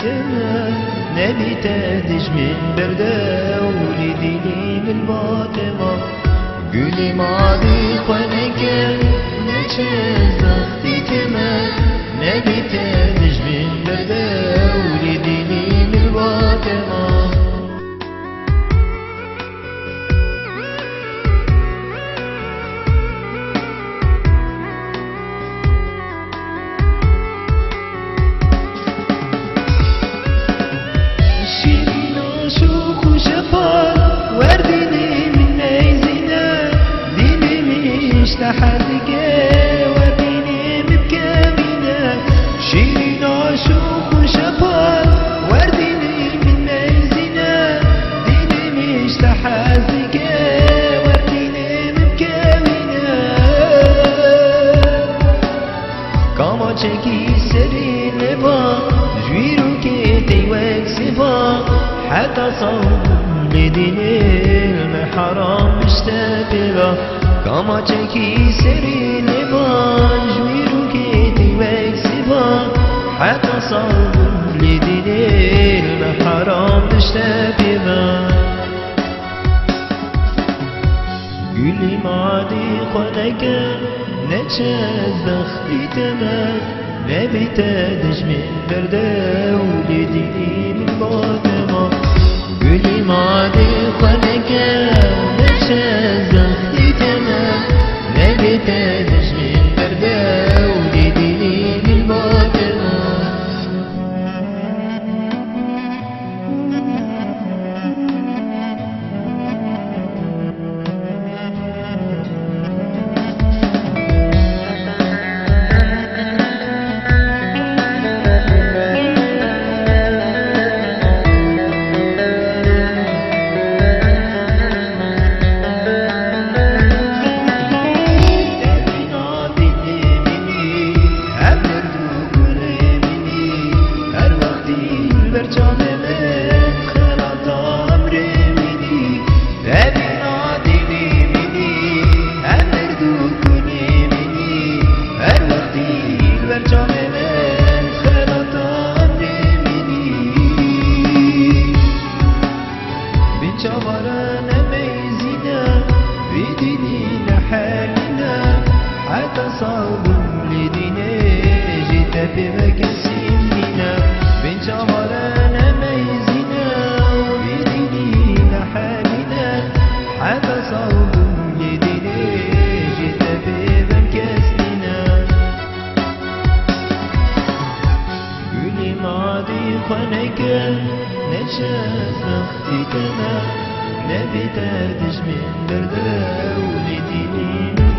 تمام نبي تدج من برده ولديني من باطمة قولي ماضي خلك نشز اختي تمام نبي تدج من برده ولديني من باطمة لحدك وبيني مبكامنا شيرين عشوق وشباب ورديني من نيزنا ديني مش لحدك ورديني مبكامنا كما تشكي سري نبا جويرو كيتي وكسبا حتى صوب لديني المحرام مشتبه كما تشكي سري نبان جويرو كيتي وكسبا حتى صوب لديني المحرام مشتبه قولي معادي خدك نتشاز بختي تمام نبي تدج من برده ولديني من باطمة قولي معادي خدك نتشاز بختي تمام نبي تدج من برده ولديني من باطمة حتى صوب لدينا جيت بمكسينا بين جمرانا ميزنا وبدينا حالنا حتى صوب لدينا جيت بمكسينا قولي ماضي خلك نشاز اختي تمام نبي تدج من برده ولديني من